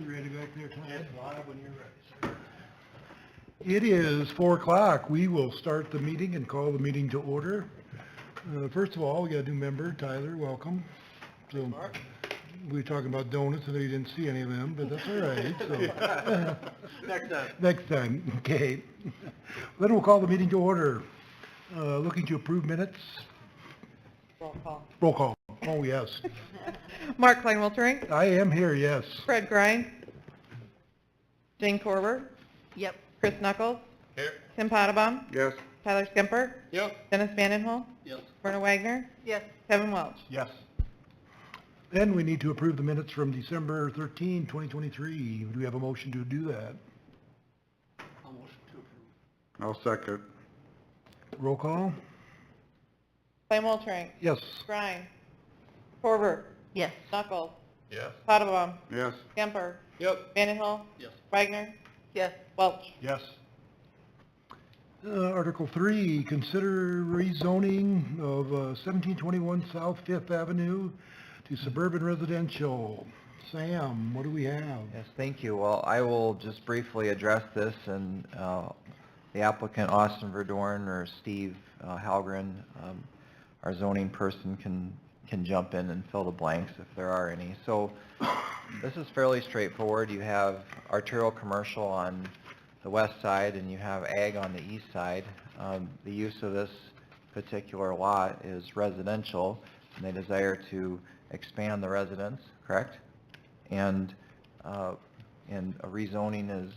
You ready back there, Tom? Yes, live when you're ready, sir. It is 4 o'clock. We will start the meeting and call the meeting to order. First of all, we got a new member, Tyler, welcome. So, we were talking about donuts, and you didn't see any of them, but that's all right, so. Next time. Next time, okay. Then we'll call the meeting to order. Looking to approve minutes. Roll call. Roll call. Oh, yes. Mark Klein-Wiltering, I am here, yes. Fred Grind, Jane Corber, Yep. Chris Knuckles, Here. Tim Potabom, Yes. Tyler Skimper, Yep. Dennis Vandenhull, Yes. Verna Wagner, Yes. Kevin Welch. Yes. Then we need to approve the minutes from December 13, 2023. Do we have a motion to do that? I'll motion to approve. I'll second. Roll call? Klein-Wiltering, Yes. Grind, Corber, Yes. Knuckles, Yes. Potabom, Yes. Skimper, Yep. Vandenhull, Yes. Wagner, Yes. Welch. Yes. Article 3, consider rezoning of 1721 South Fifth Avenue to suburban residential. Sam, what do we have? Yes, thank you. Well, I will just briefly address this, and the applicant, Austin Verdorn, or Steve Halgren, our zoning person, can jump in and fill the blanks if there are any. So this is fairly straightforward. You have arterial commercial on the west side, and you have ag on the east side. The use of this particular lot is residential, and they desire to expand the residence, correct? And a rezoning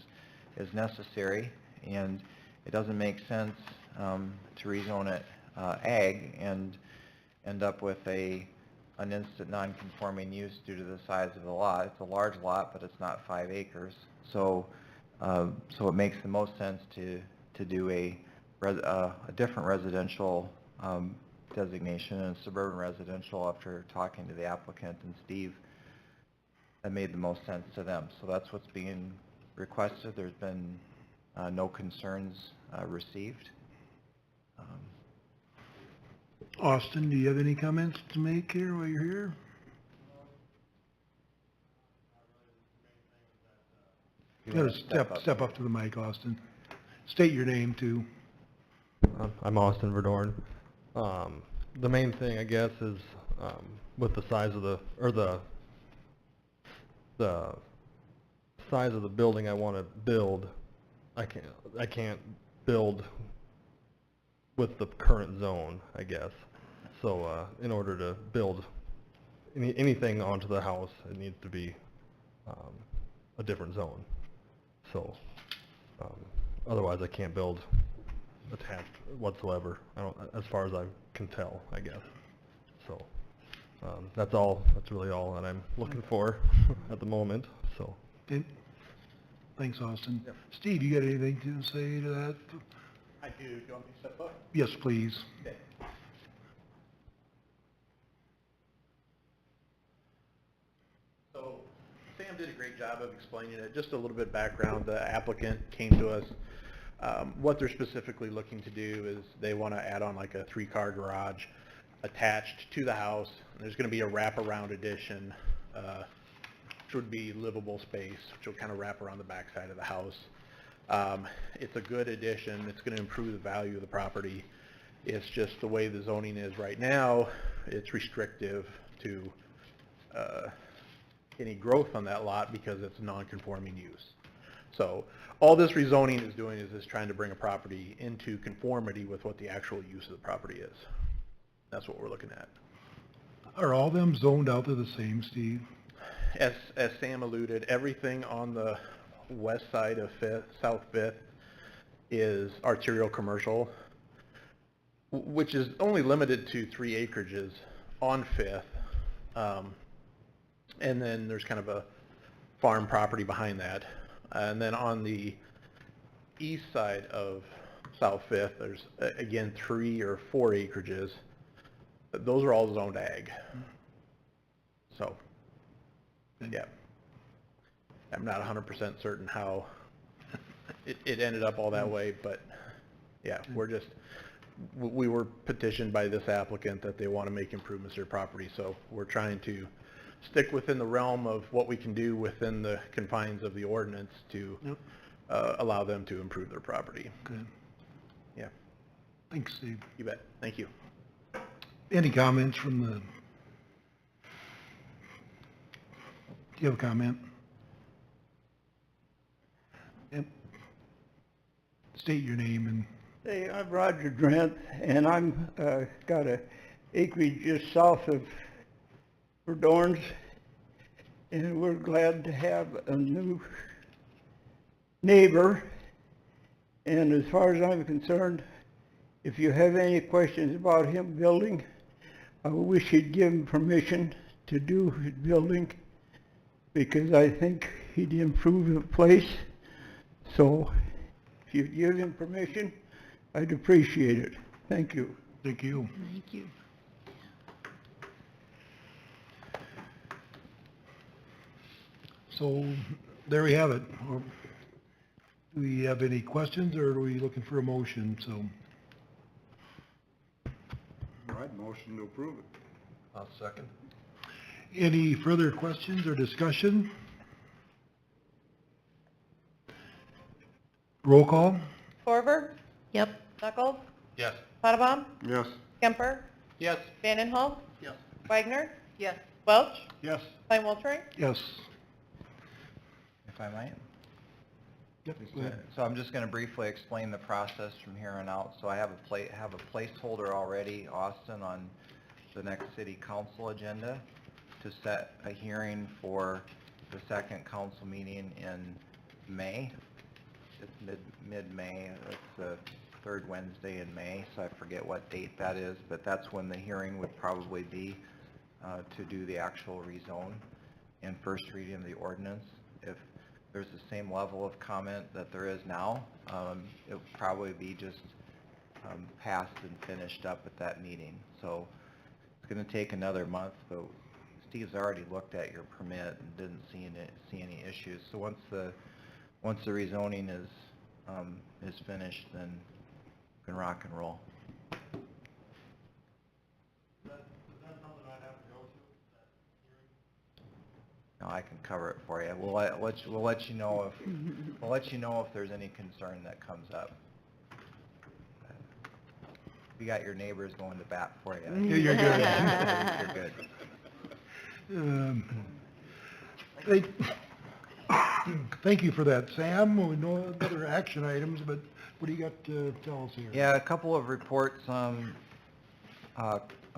is necessary, and it doesn't make sense to rezone it ag and end up with an instant non-conforming use due to the size of the lot. It's a large lot, but it's not 5 acres. So it makes the most sense to do a different residential designation and suburban residential after talking to the applicant and Steve. That made the most sense to them. So that's what's being requested. There's been no concerns received. Austin, do you have any comments to make here while you're here? You gotta step up to the mic, Austin. State your name, too. I'm Austin Verdorn. The main thing, I guess, is with the size of the size of the building I want to build. I can't build with the current zone, I guess. So in order to build anything onto the house, it needs to be a different zone. So otherwise, I can't build attached whatsoever. As far as I can tell, I guess. So that's all. That's really all that I'm looking for at the moment. So. Thanks, Austin. Yep. Steve, you got anything to say to that? I do. Do you want me to step up? Yes, please. Okay. So Sam did a great job of explaining it. Just a little bit of background. The applicant came to us. What they're specifically looking to do is they want to add on like a 3-car garage attached to the house. There's going to be a wraparound addition, which would be livable space, which will kind of wrap around the backside of the house. It's a good addition. It's going to improve the value of the property. It's just the way the zoning is right now, it's restrictive to any growth on that lot because it's non-conforming use. So all this rezoning is doing is just trying to bring a property into conformity with what the actual use of the property is. That's what we're looking at. Are all them zoned out to the same, Steve? As Sam alluded, everything on the west side of South Fifth is arterial commercial, which is only limited to 3 acreages on Fifth. And then there's kind of a farm property behind that. And then on the east side of South Fifth, there's, again, 3 or 4 acreages. Those are all zoned ag. So, yeah. I'm not 100% certain how it ended up all that way, but yeah, we were petitioned by this applicant that they want to make improvements to their property, so we're trying to stick within the realm of what we can do within the confines of the ordinance to Yep. allow them to improve their property. Okay. Yeah, Thanks, Steve. you bet. Thank you. Any comments from the, do you have a comment? Yep. State your name and, Hey, I'm Roger Drent, and I'm, got a acreage just south of Verdorn's, and we're glad to have a new neighbor. And as far as I'm concerned, if you have any questions about him building, I wish he'd give him permission to do his building, because I think he'd improve the place. So, if you'd give him permission, I'd appreciate it. Thank you. thank you. Thank you. So, there we have it. Do we have any questions, or are we looking for a motion, so? All right, motion to approve it. I'll second. Any further questions or discussion? Roll call? Forver, Yep. Knuckles, Yes. Potabom, Yes. Skimper, Yes. Vandenhoff, Yes. Wagner. Yes. Welch, Yes. Klein Wiltshire. Yes. If I might. Yep, go ahead. So I'm just going to briefly explain the process from here on out. So I have a placeholder already, Austin, on the next city council agenda to set a hearing for the second council meeting in May. It's mid-May. It's the third Wednesday in May, so I forget what date that is, but that's when the hearing would probably be to do the actual rezone and first reading of the ordinance. If there's the same level of comment that there is now, it would probably be just passed and finished up at that meeting. So it's going to take another month, but Steve's already looked at your permit and didn't see any issues. So once the rezoning is finished, then we can rock and roll. No, I can cover it for you. We'll let you know if there's any concern that comes up. We got your neighbors going to bat for you. Yeah, you're good. You're good. Thank you for that, Sam. We know other action items, but what do you got to tell us here? Yeah, a couple of reports.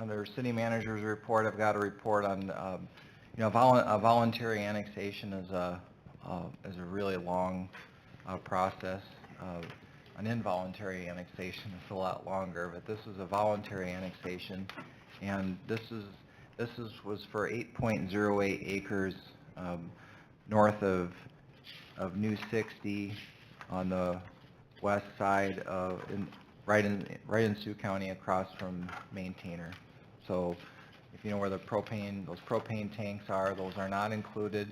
Under city manager's report, I've got a report on, a voluntary annexation is a really long process. An involuntary annexation is a lot longer, but this is a voluntary annexation, and this was for 8.08 acres north of New 60 on the west side of right in Sioux County across from Maintainer. So if you know where those propane tanks are, those are not included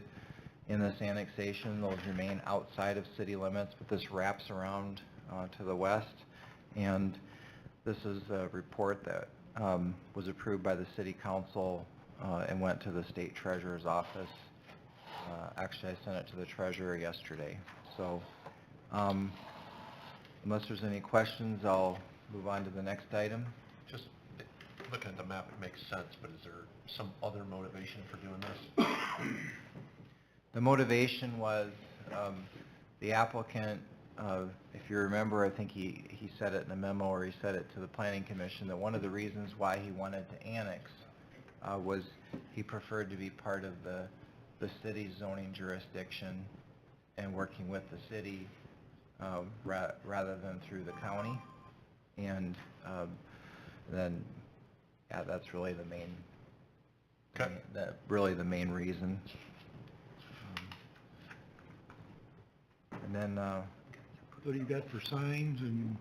in this annexation. Those remain outside of city limits, but this wraps around to the west. And this is a report that was approved by the city council and went to the state treasurer's office. Actually, I sent it to the treasurer yesterday. So unless there's any questions, I'll move on to the next item. Just looking at the map, it makes sense, but is there some other motivation for doing this? The motivation was the applicant, if you remember, I think he said it in a memo, or he said it to the planning commission, that one of the reasons why he wanted to annex was he preferred to be part of the city's zoning jurisdiction and working with the city rather than through the county. And then, yeah, that's really the main, Okay. really the main reason. And then, What do you got for signs and?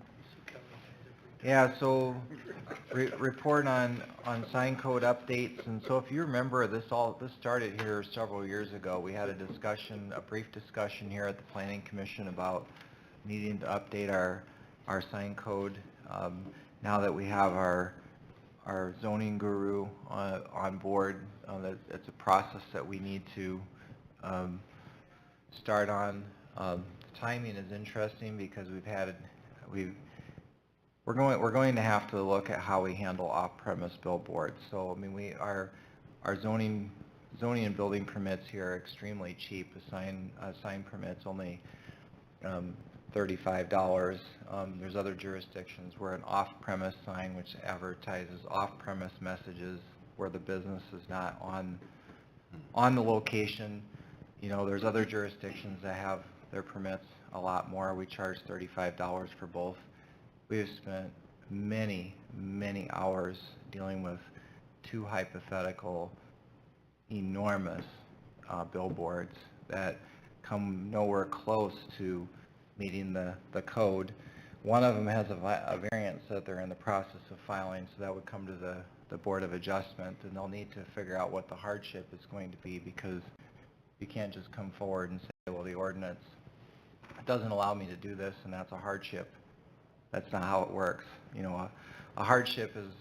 yeah, so report on sign code updates. And so if you remember, this started here several years ago. We had a brief discussion here at the Planning Commission about needing to update our sign code. Now that we have our our zoning guru on board. That it's a process that we need to start on. The timing is interesting because we're going to have to look at how we handle off-premise billboards. So I mean, our zoning and building permits here are extremely cheap. A sign permit's only $35. There's other jurisdictions where an off-premise sign, which advertises off-premise messages where the business is not on the location, there's other jurisdictions that have their permits a lot more. We charge $35 for both. We have spent many, many hours dealing with two hypothetical, enormous billboards that come nowhere close to meeting the code. One of them has a variance that they're in the process of filing, so that would come to the Board of Adjustment, and they'll need to figure out what the hardship is going to be, because you can't just come forward and say, well, the ordinance doesn't allow me to do this, and that's a hardship. That's not how it works. A hardship is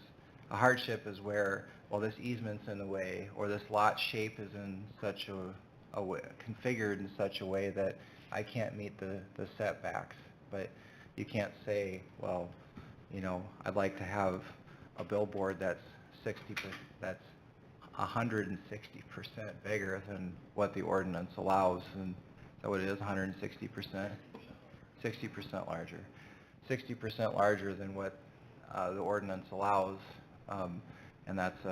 where, well, this easement's in the way, or this lot shape is in such a way, configured in such a way that I can't meet the setbacks. But you can't say, well, I'd like to have a billboard that's 160% bigger than what the ordinance allows, and is that what it is, 160%? 60% larger. 60% larger than what the ordinance allows, and that's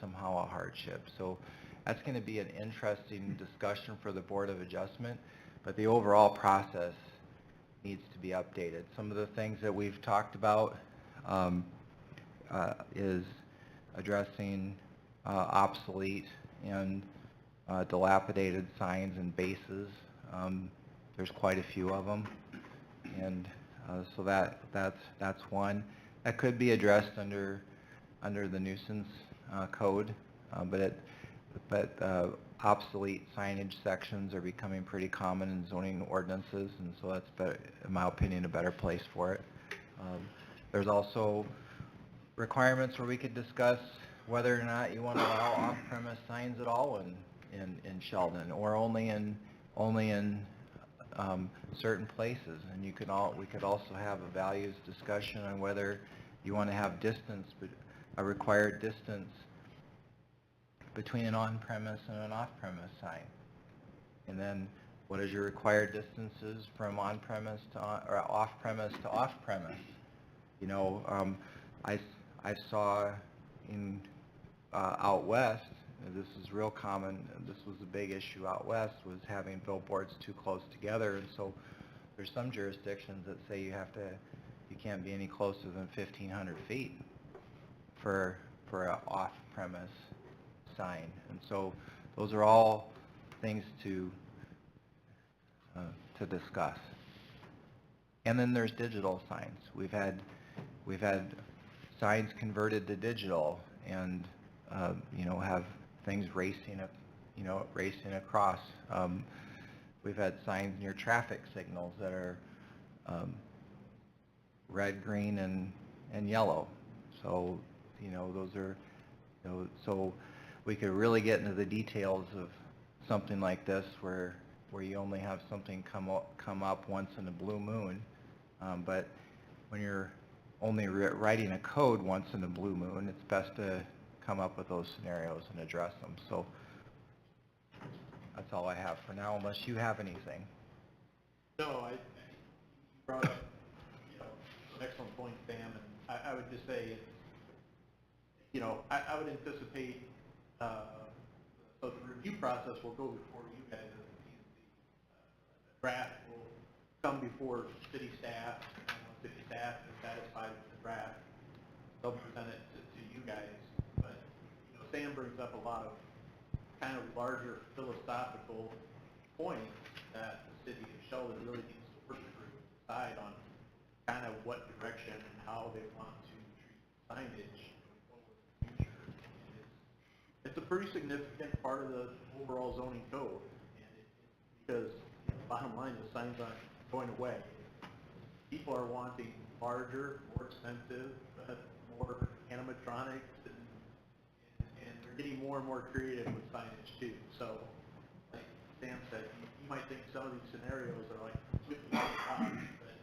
somehow a hardship. So that's going to be an interesting discussion for the Board of Adjustment, but the overall process needs to be updated. Some of the things that we've talked about is addressing obsolete and dilapidated signs and bases. There's quite a few of them, and so that's one that could be addressed under the nuisance code, but obsolete signage sections are becoming pretty common in zoning ordinances, and so that's better, in my opinion, a better place for it. There's also requirements where we could discuss whether or not you want to allow off-premise signs at all in Sheldon, or only in certain places. And we could also have a values discussion on whether you want to have a required distance between an on-premise and an off-premise sign. And then what is your required distances from on-premise to or off-premise to off-premise? I saw in out west, this is real common, this was a big issue out west, was having billboards too close together, and so there's some jurisdictions that say you can't be any closer than 1,500 feet for an off-premise sign. And so those are all things to discuss. And then there's digital signs. We've had signs converted to digital, and have things racing across. We've had signs near traffic signals that are red, green, and yellow. So those are so we could really get into the details of something like this where you only have something come up once in a blue moon, but when you're only writing a code once in a blue moon, it's best to come up with those scenarios and address them. So that's all I have for now, unless you have anything. No, I brought up an excellent point, Sam, and I would just say, I would anticipate so the review process will go before you guys as a P Z. The draft will come before city staff, and once city staff is satisfied with the draft, they'll present it to you guys. But Sam brings up a lot of kind of larger philosophical points that the city of Sheldon really needs to work through, decide on kind of what direction and how they want to treat signage going forward in the future. And it's a pretty significant part of the overall zoning code, and because bottom line, the signs aren't going away. People are wanting larger, more expensive, but more animatronics, and they're getting more and more creative with signage too. So, like Sam said, you might think some of these scenarios are like completely out of the box, but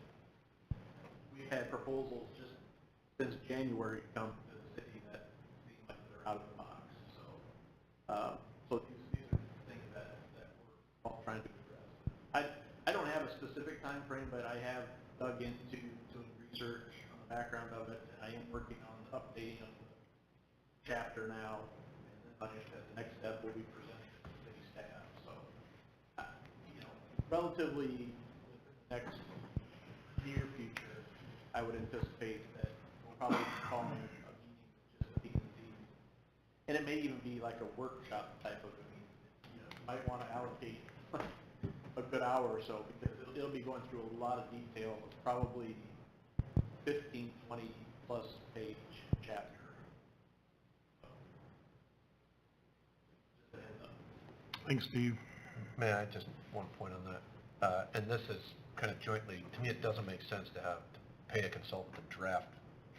we've had proposals just since January come to the city that seem like they're out of the box. So, so these are things that we're all trying to address. I don't have a specific time frame, but I have dug into doing research on the background of it, and I am working on updating of the chapter now. And then, like I said, the next step will be presenting to the city staff. So, you know, relatively within the next near future, I would anticipate that we'll probably be calling a meeting with just P Z. And it may even be like a workshop type of a meeting. You know, you might want to allocate a good hour or so, because it'll be going through a lot of detail. It's probably 15, 20 plus page chapter. Just a heads up. Thanks, Steve. May I just one point on that? And this is kind of jointly, to me, it doesn't make sense to pay a consultant to draft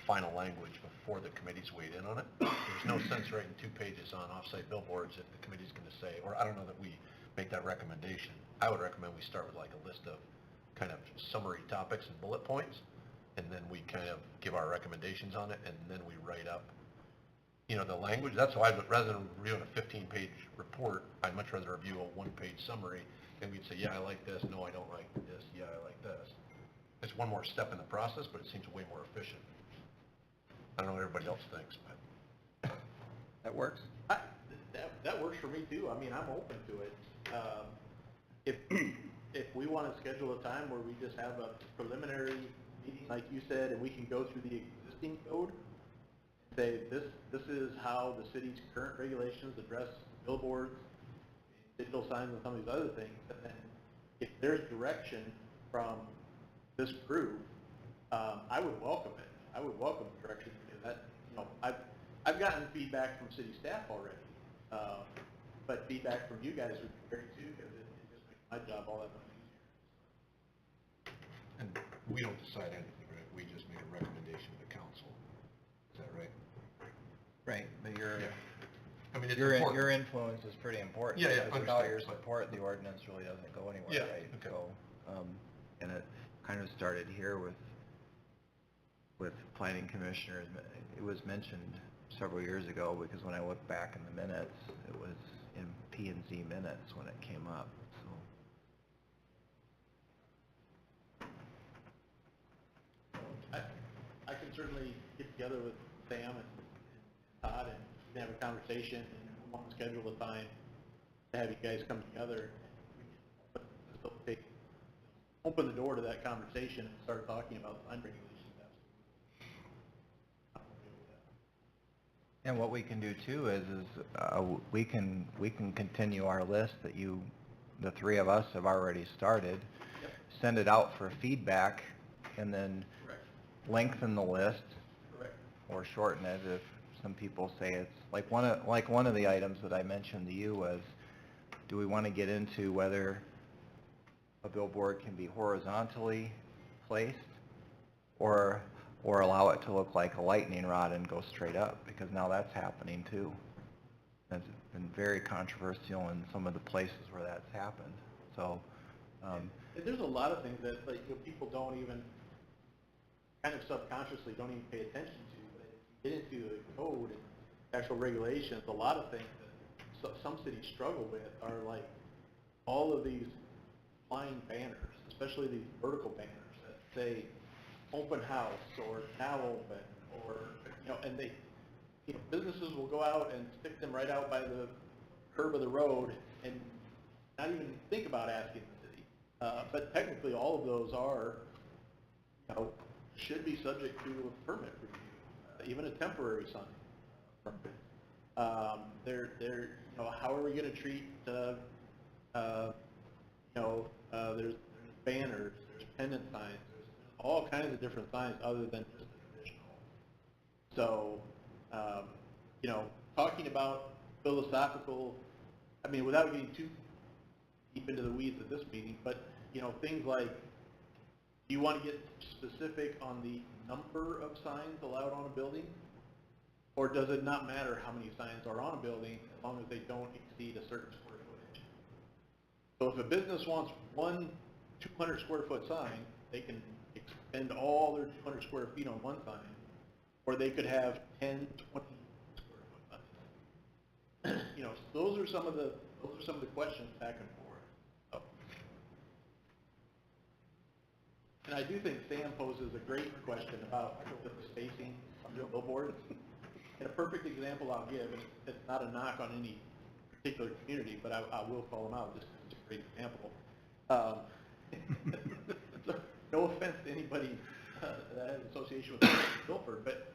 final language before the committee's weighed in on it. There's no sense writing 2 pages on off-site billboards if the committee's going to say, or I don't know that we make that recommendation. I would recommend we start with like a list of kind of summary topics and bullet points, and then we kind of give our recommendations on it, and then we write up, you know, the language. That's why rather than reviewing a 15-page report, I'd much rather review a 1-page summary, and we'd say, yeah, I like this, no, I don't like this, yeah, I like this. It's one more step in the process, but it seems way more efficient. I don't know what everybody else thinks, but. That works? That works for me too. I mean, I'm open to it. If we want to schedule a time where we just have a preliminary meeting, like you said, and we can go through the existing code, say this is how the city's current regulations address billboards, digital signs, and some of these other things. And then if there's direction from this group, I would welcome it. I would welcome direction, because that, you know, I've gotten feedback from city staff already, but feedback from you guys would be great too, because it just makes my job all that much easier. And we don't decide anything, right? We just make a recommendation to the council. Is that right? Right, but I mean, it's your important. influence is pretty important. Yeah, yeah, because without your understood, but- support, the ordinance really doesn't go anywhere, Yeah, right? okay. So, and it kind of started here with planning commissioners. It was mentioned several years ago, because when I look back in the minutes, it was in P and Z minutes when it came up, so. I can certainly get together with Sam and Todd, and we can have a conversation, and we want to schedule a time to have you guys come together. And we can open the door to that conversation and start talking about sign regulations. And what we can do too is we can continue our list that the 3 of us have already started. Yep. Send it out for feedback, and then Correct. lengthen the list. Correct. Or shorten it if some people say it's like one of the items that I mentioned to you was, do we want to get into whether a billboard can be horizontally placed or allow it to look like a lightning rod and go straight up, because now that's happening too. It's been very controversial in some of the places where that's happened. So, And there's a lot of things that, like, you know, people don't even, kind of subconsciously don't even pay attention to. But if you get into the code and actual regulations, a lot of things that some cities struggle with are like all of these flying banners, especially these vertical banners that say open house or now open, or, you know, and they, you know, businesses will go out and stick them right out by the curb of the road and not even think about asking the city. But technically, all of those are, you know, should be subject to a permit review, even a temporary sign permit. They're, you know, how are we going to treat, you know, there's banners, there's pendant signs, there's all kinds of different signs other than just the traditional. So, you know, talking about philosophical, I mean, without getting too deep into the weeds of this meeting, but, you know, things like, do you want to get specific on the number of signs allowed on a building? Or does it not matter how many signs are on a building as long as they don't exceed a certain square footage? So if a business wants one 200 square foot sign, they can expend all their 200 square feet on one sign, or they could have 10, 20 square foot signs. You know, so those are some of the questions back and forth. So. And I do think Sam poses a great question about the spacing of the billboards. And a perfect example I'll give, and it's not a knock on any particular community, but I will call them out, just it's a great example. No offense to anybody that has an association with Milford, but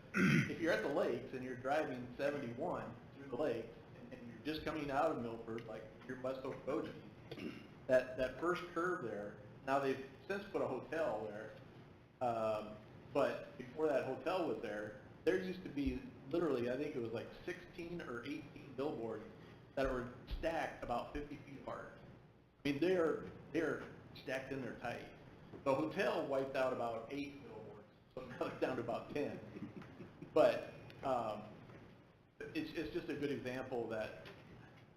if you're at the lakes and you're driving 71 through the lakes, and you're just coming out of Milford, like you're west of Okogie, that first curve there, now they've since put a hotel there, but before that hotel was there used to be literally, I think it was like 16 or 18 billboards that were stacked about 50 feet apart. I mean, they're stacked in there tight. The hotel wiped out about 8 billboards, so now they're down to about 10. But it's just a good example that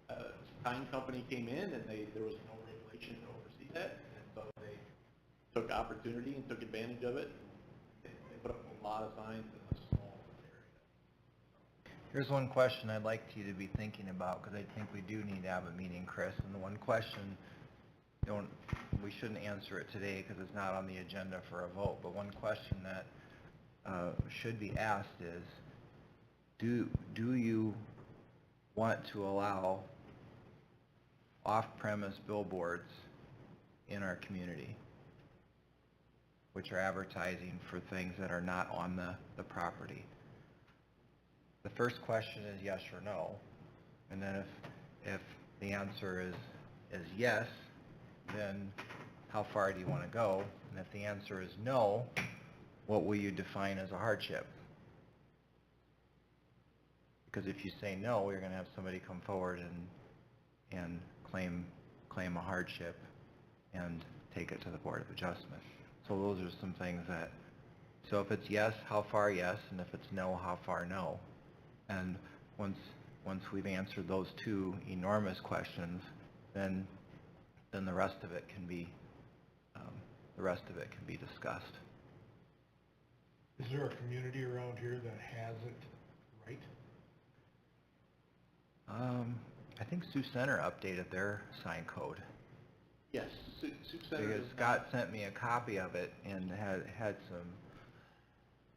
a sign company came in and there was no regulation to oversee that, and so they took opportunity and took advantage of it. They put up a lot of signs in a small area. Here's one question I'd like you to be thinking about, because I think we do need to have a meeting, Chris. And the one question, we shouldn't answer it today because it's not on the agenda for a vote, but one question that should be asked is, do you want to allow off-premise billboards in our community, which are advertising for things that are not on the property? The first question is yes or no, and then if the answer is yes, then how far do you want to go? And if the answer is no, what will you define as a hardship? Because if you say no, you're going to have somebody come forward and claim a hardship and take it to the Board of Adjustment. So those are some things that, so if it's yes, how far yes, and if it's no, how far no. And once we've answered those two enormous questions, then the rest of it can be discussed. Is there a community around here that has it right? I think Sioux Center updated their sign code. Yes, Sioux Center Because is Scott sent me a copy of it and had some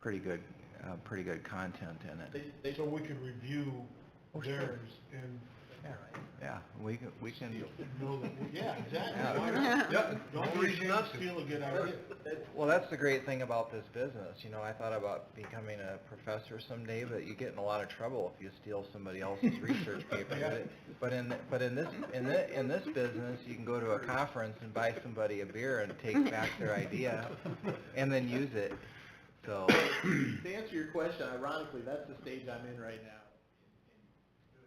pretty good content in it. So we could review Oh, sure. theirs and Yeah, we can. know that, yeah, exactly. Yeah. Why not? Yeah, Don't no be reason ashamed not to to. steal a good idea. Well, that's the great thing about this business. You know, I thought about becoming a professor someday, but you get in a lot of trouble if you steal somebody else's research paper. Yeah. But in this business, you can go to a conference and buy somebody a beer and take back their idea, and then use it. So, To answer your question, ironically, that's the stage I'm in right now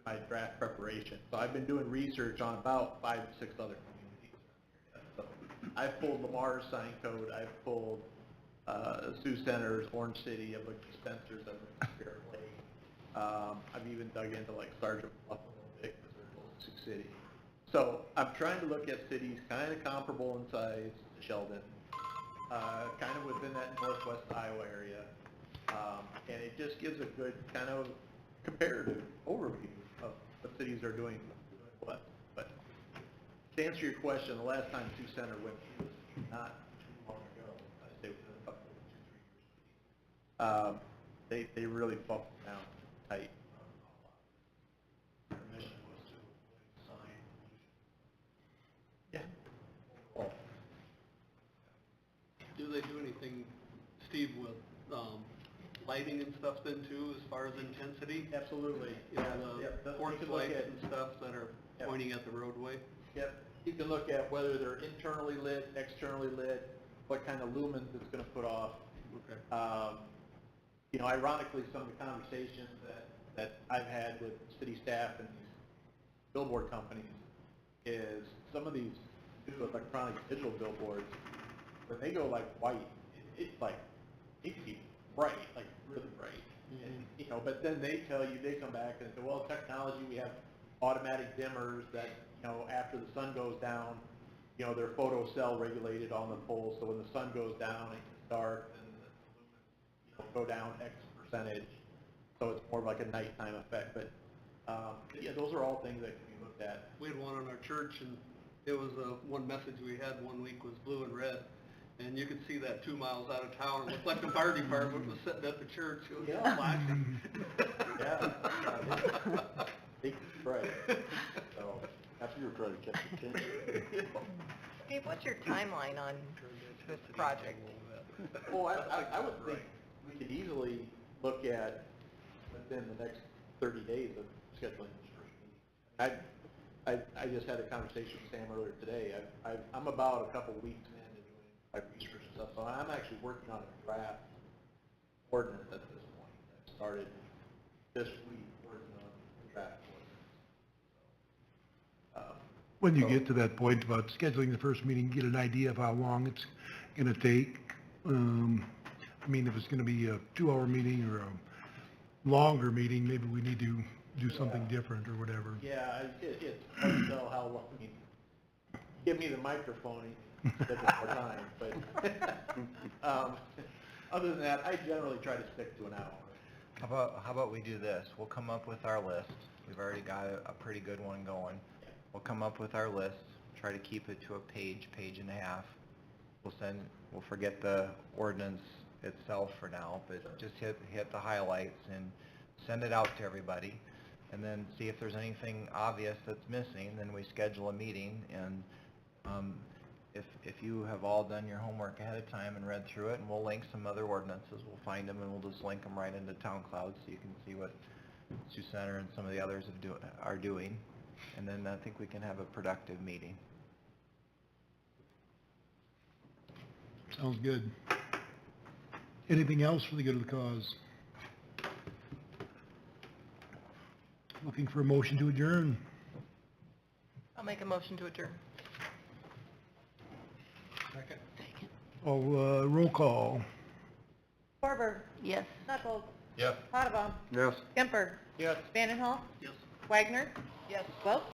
in my draft preparation. So I've been doing research on about 5 to 6 other communities. So I've pulled Lamar's sign code, I've pulled Sioux Center's, Orange City, I've looked at Spencer's, I've looked at Spirit Lake. I've even dug into like Sergeant Bluff a little bit because they're close to Sioux City. So I'm trying to look at cities kind of comparable in size to Sheldon, kind of within that northwest Iowa area. And it just gives a good kind of comparative overview of what cities are doing what. But to answer your question, the last time Sioux Center went, it was not too long ago. I say within a couple of 2-3 years. They really bumped down tight. Their mission was to avoid sign pollution. Yeah. Oh. Do they do anything, Steve, with lighting and stuff then too, as far as intensity? Absolutely. Yeah, Yep. the You porch can look lights at- and stuff that are Yep. pointing at the roadway? Yep, you can look at whether they're internally lit, externally lit, what kind of lumens it's gonna put off. Okay. You know, ironically, some of the conversations that I've had with city staff and these billboard companies is some of these new electronic digital billboards, when they go like white, it's like, it can be bright, like really bright. And, you know, but then they tell you, they come back and say, well, technology, we have automatic dimmers that, you know, after the sun goes down, you know, they're photo cell regulated on the pole, so when the sun goes down, it gets dark, and the lumens, you know, go down X percentage, so it's more of like a nighttime effect, but, yeah, those are all things that can be looked at. We had one on our church, and it was, one message we had one week was blue and red, and you could see that 2 miles out of town. It looked like the fire department was sitting at the church, it was Yeah. flashing. Yeah. Right. So, After you were trying to catch the attention. Steve, what's your timeline on this project? well, I would think we could easily look at within the next 30 days of scheduling this first meeting. I just had a conversation with Sam earlier today. I'm about a couple weeks into doing my research and stuff, so I'm actually working on a draft ordinance at this point. I started this week working on the draft ordinance. When you get to that point about scheduling the first meeting, get an idea of how long it's gonna take. I mean, if it's gonna be a 2-hour meeting or a longer meeting, maybe we need to do something different or whatever. Yeah, it's hard to tell how long, I mean, give me the microphone, instead of more time, but, other than that, I generally try to stick to an hour. How about we do this? We'll come up with our list. We've already got a pretty good one going. We'll come up with our list, try to keep it to a page and a half. We'll forget the ordinance itself for now, but just hit the highlights and send it out to everybody. And then see if there's anything obvious that's missing, then we schedule a meeting. And if you have all done your homework ahead of time and read through it, and we'll link some other ordinances, we'll find them and we'll just link them right into Town Cloud so you can see what Sioux Center and some of the others are doing. And then I think we can have a productive meeting. Sounds good. Anything else for the good of the cause? Looking for a motion to adjourn. I'll make a motion to adjourn. Second. Roll call. Corver. Yes. Knuckles. Yep. Potabom. Yes. Kemper. Yes. Vandenhall. Yes. Wagner. Yes. Welch.